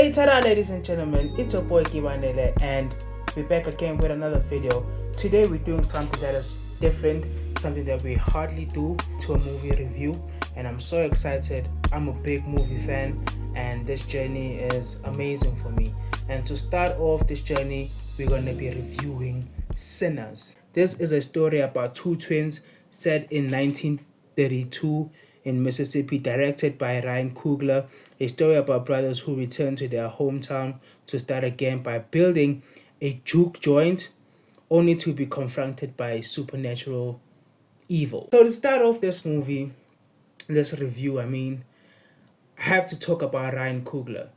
Hey, tada, ladies and gentlemen, it's your boy Kibanele, and we're back again with another video. Today, we're doing something that is different, something that we hardly do to a movie review, and I'm so excited. I'm a big movie fan, and this journey is amazing for me. And to start off this journey, we're going to be reviewing Sinners. This is a story about two twins set in 1932 in Mississippi, directed by Ryan Coogler, a story about brothers who return to their hometown to start again by building a juke joint, only to be confronted by supernatural evil. So to start off this review, I have to talk about Ryan Coogler.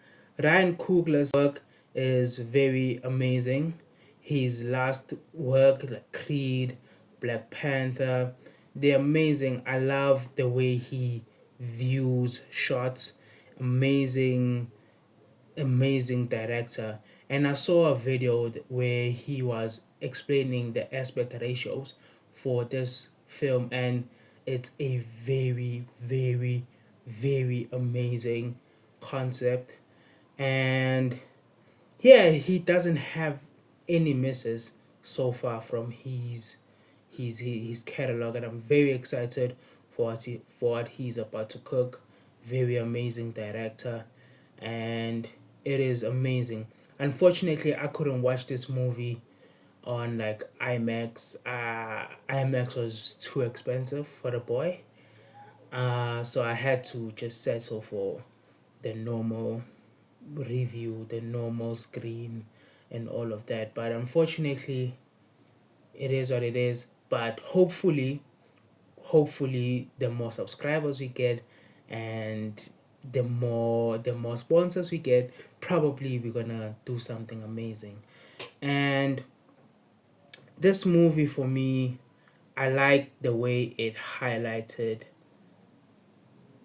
Ryan Coogler's work is very amazing. His last work, like Creed, Black Panther, they're amazing. I love the way he views shots. Amazing, amazing director. And I saw a video where he was explaining the aspect ratios for this film, and it's a very, very, very amazing concept. And yeah, he doesn't have any misses so far from his catalog, and I'm very excited for what he's about to cook. Very amazing director, and it is amazing. Unfortunately, I couldn't watch this movie on like IMAX. IMAX was too expensive for the boy. So I had to just settle for the normal review, the normal screen, and all of that. But unfortunately, it is what it is. But hopefully, the more subscribers we get, and the more sponsors we get, probably we're gonna do something amazing. And this movie, for me, I like the way it highlighted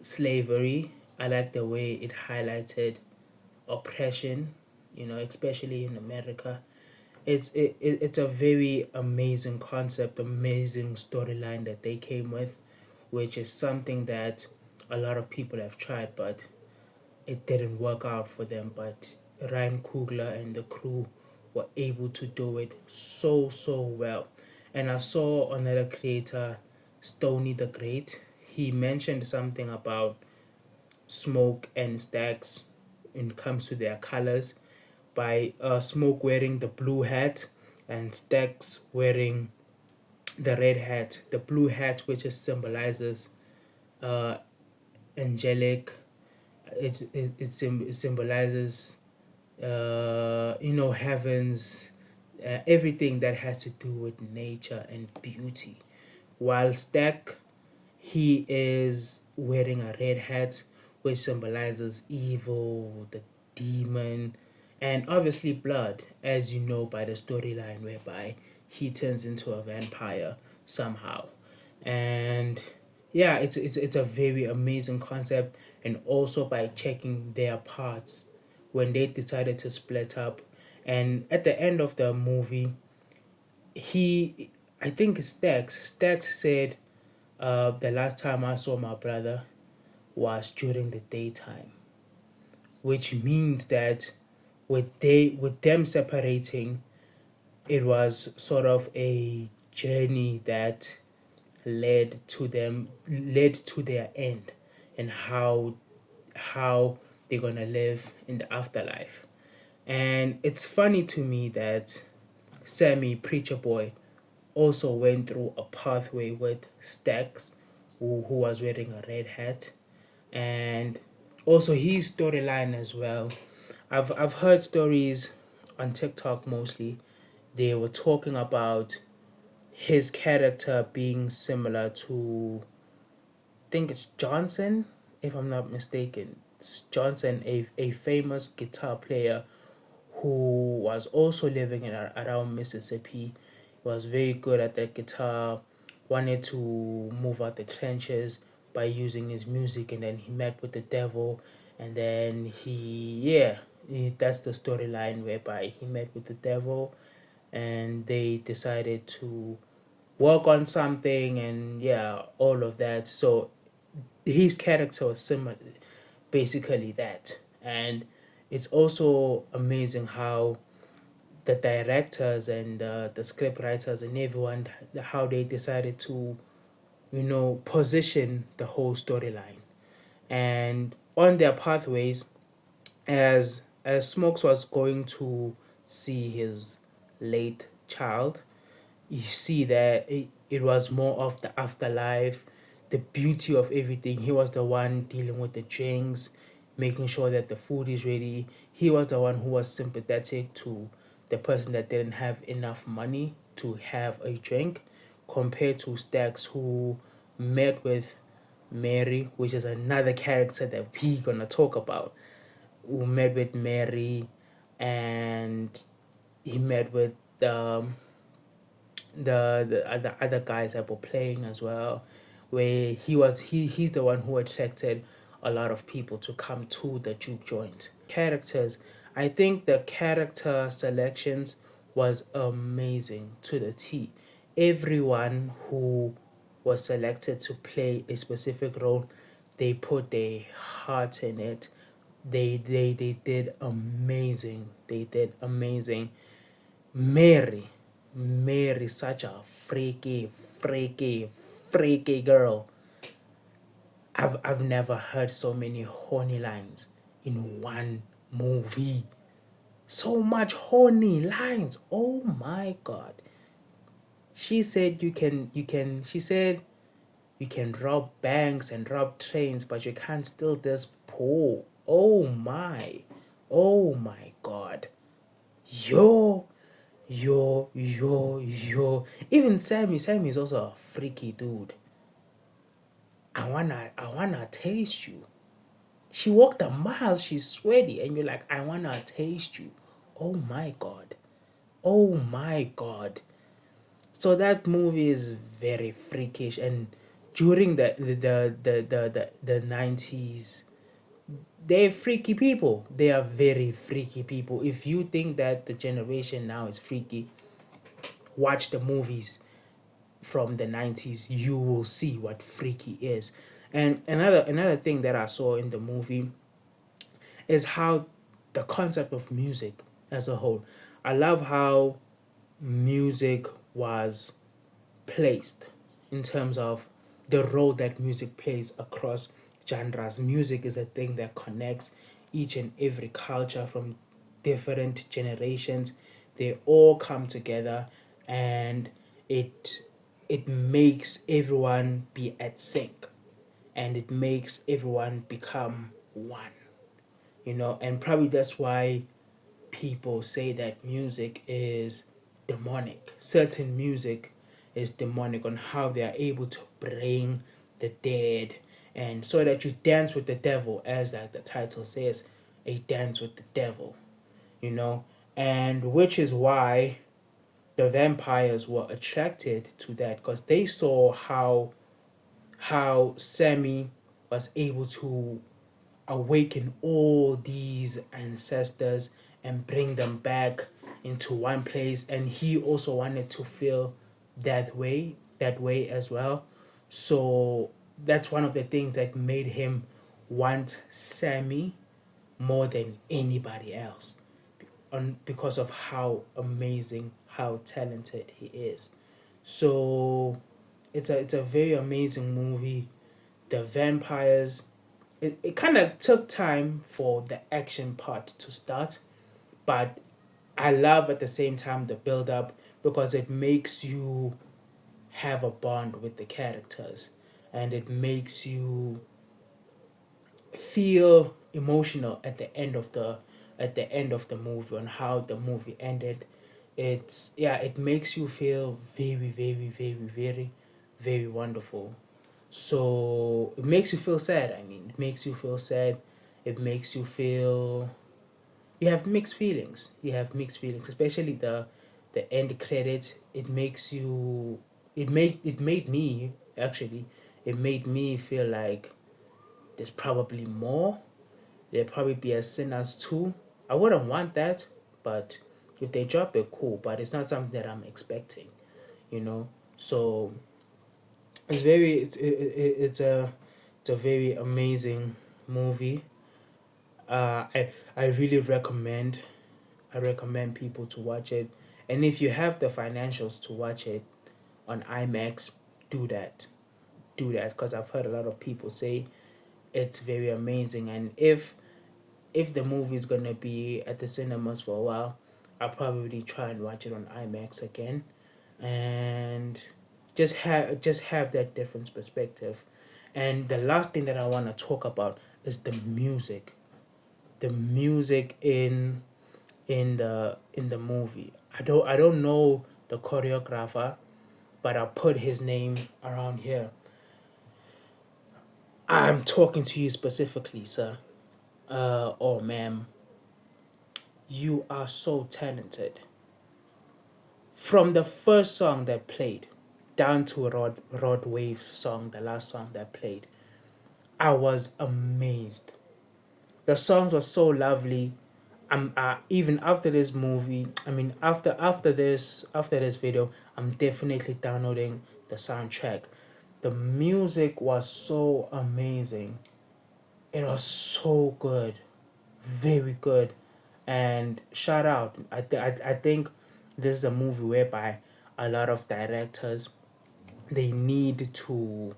slavery. I like the way it highlighted oppression, especially in America. It's a very amazing concept, amazing storyline that they came with, which is something that a lot of people have tried, but it didn't work out for them. But Ryan Coogler and the crew were able to do it so well. And I saw another creator, Stony the Great. He mentioned something about Smoke and Stax when it comes to their colors, by Smoke wearing the blue hat and Stax wearing the red hat. The blue hat, which is symbolizes uh, angelic. It symbolizes heavens, everything that has to do with nature and beauty. While Stack, he is wearing a red hat, which symbolizes evil, the demon, and obviously blood, as you know by the storyline whereby he turns into a vampire somehow. And yeah, it's a very amazing concept. And also by checking their parts when they decided to split up, and at the end of the movie, he I think Stax said, the last time I saw my brother was during the daytime, which means that with them separating, it was sort of a journey that led to their end, and how they're gonna live in the afterlife. And it's funny to me that Sammy Preacher Boy also went through a pathway with Stax, who was wearing a red hat, and also his storyline as well. I've heard stories on TikTok mostly. They were talking about his character being similar to, I think it's Johnson, if I'm not mistaken. It's Johnson, a famous guitar player who was also living around Mississippi. He was very good at the guitar, wanted to move out the trenches by using his music, and then he met with the devil, and then that's the storyline whereby he met with the devil, and they decided to work on something, and yeah, all of that. So his character was similar, basically that. And it's also amazing how the directors and the script writers and everyone, how they decided to, position the whole storyline. And on their pathways, as Smokes was going to see his late child, you see that it was more of the afterlife, the beauty of everything. He was the one dealing with the drinks, making sure that the food is ready. He was the one who was sympathetic to the person that didn't have enough money to have a drink, compared to Stax, who met with Mary, which is another character that we're gonna talk about, who met with Mary, and he met with the other guys that were playing as well, where he's the one who attracted a lot of people to come to the juke joint. Characters, I think the character selections was amazing to the T. Everyone who was selected to play a specific role, they put their heart in it. They did amazing. They did amazing. Mary, Mary, such a freaky girl. I've never heard so many horny lines in one movie. So much horny lines. Oh my god. She said she said you can rob banks and rob trains, but you can't steal this pool. Oh my. Oh my god. Yo, yo. Even Sammy is also a freaky dude. I wanna taste you. She walked a mile, she's sweaty, and you're like, I wanna taste you. Oh my god. Oh my god. So that movie is very freakish, and during the 90s, they're freaky people. They are very freaky people. If you think that the generation now is freaky, watch the movies from the 90s. You will see what freaky is. And another thing that I saw in the movie is how the concept of music as a whole. I love how music was placed in terms of the role that music plays across genres. Music is a thing that connects each and every culture from different generations. They all come together, and it it makes everyone be at sync, and it makes everyone become one. And probably that's why people say that music is demonic. Certain music is demonic on how they are able to bring the dead, and so that you dance with the devil, as like the title says, a dance with the devil, you know, and which is why the vampires were attracted to that, because they saw how Sammy was able to awaken all these ancestors and bring them back into one place, and he also wanted to feel that way as well. So that's one of the things that made him want Sammy more than anybody else, because of how amazing, how talented he is. So it's a very amazing movie. The vampires, it kind of took time for the action part to start, but I love at the same time the build up, because it makes you have a bond with the characters, and it makes you feel emotional at the end of the movie, on how the movie ended. It makes you feel very, very, very, very, very wonderful. So it makes you feel sad. I mean, it makes you feel sad. It makes you feel, you have mixed feelings. Especially the end credit. It made me actually. It made me feel like there's probably more. There'll probably be a Sinners 2. I wouldn't want that, but if they drop it, cool. But it's not something that I'm expecting, you know. So it's a very amazing movie. I really recommend. I recommend people to watch it, and if you have the financials to watch it on IMAX, do that. Do that because I've heard a lot of people say it's very amazing, and if the movie is gonna be at the cinemas for a while, I'll probably try and watch it on IMAX again, and just have that different perspective. And the last thing that I want to talk about is the music. The music in the movie. I don't know the choreographer, but I'll put his name around here. I'm talking to you specifically, sir. Or ma'am. You are so talented. From the first song that played down to Rod Wave's song, the last song that played, I was amazed. The songs were so lovely. Even after this movie, I mean after this video, I'm definitely downloading the soundtrack. The music was so amazing. It was so good, very good, and shout out. I think this is a movie whereby a lot of directors, they need to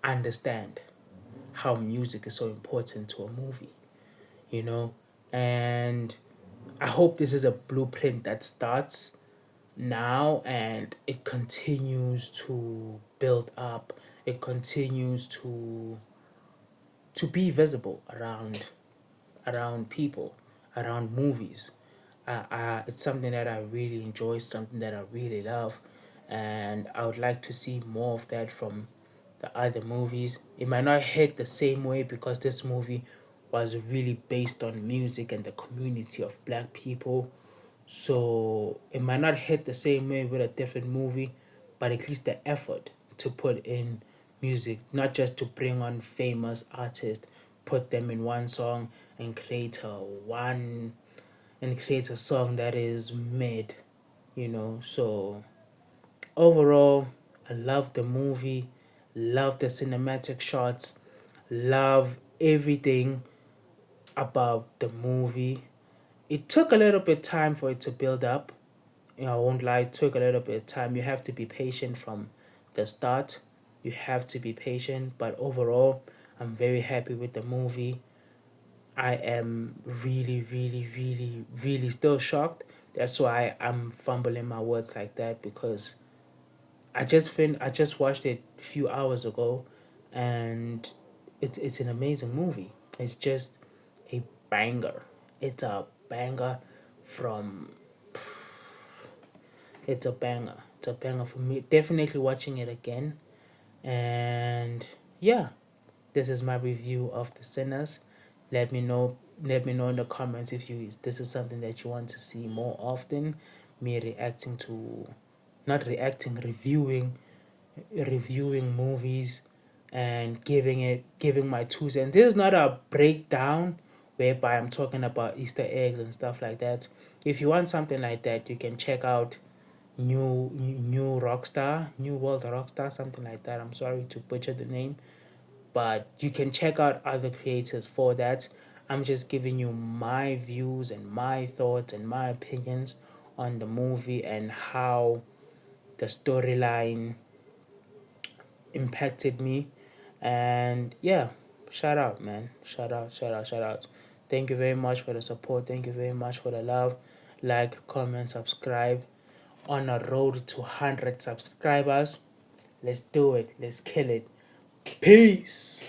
understand how music is so important to a movie, you know, and I hope this is a blueprint that starts now and it continues to build up. It continues to be visible around people, around movies. It's something that I really enjoy, something that I really love, and I would like to see more of that from the other movies. It might not hit the same way because this movie was really based on music and the community of black people. So it might not hit the same way with a different movie, but at least the effort to put in music, not just to bring on famous artists, put them in one song and create a song that is mid, So overall, I love the movie, love the cinematic shots, love everything about the movie. It took a little bit time for it to build up. I won't lie, it took a little bit of time. You have to be patient from the start. You have to be patient, but overall, I'm very happy with the movie. I am really, really, really, really still shocked. That's why I'm fumbling my words like that because I just watched it a few hours ago, and it's an amazing movie. It's just a banger. It's a banger from it's a banger. It's a banger for me. Definitely watching it again. And yeah, this is my review of The Sinners. Let me know in the comments if you this is something that you want to see more often. Me reacting to not reacting, reviewing movies and giving my 2 cents. This is not a breakdown whereby I'm talking about Easter eggs and stuff like that. If you want something like that, you can check out New World Rockstar, something like that. I'm sorry to butcher the name, but you can check out other creators for that. I'm just giving you my views and my thoughts and my opinions on the movie and how the storyline impacted me. And yeah, shout out, man. Shout out. Thank you very much for the support. Thank you very much for the love. Like, comment, subscribe. On a road to 100 subscribers. Let's do it. Let's kill it. Peace.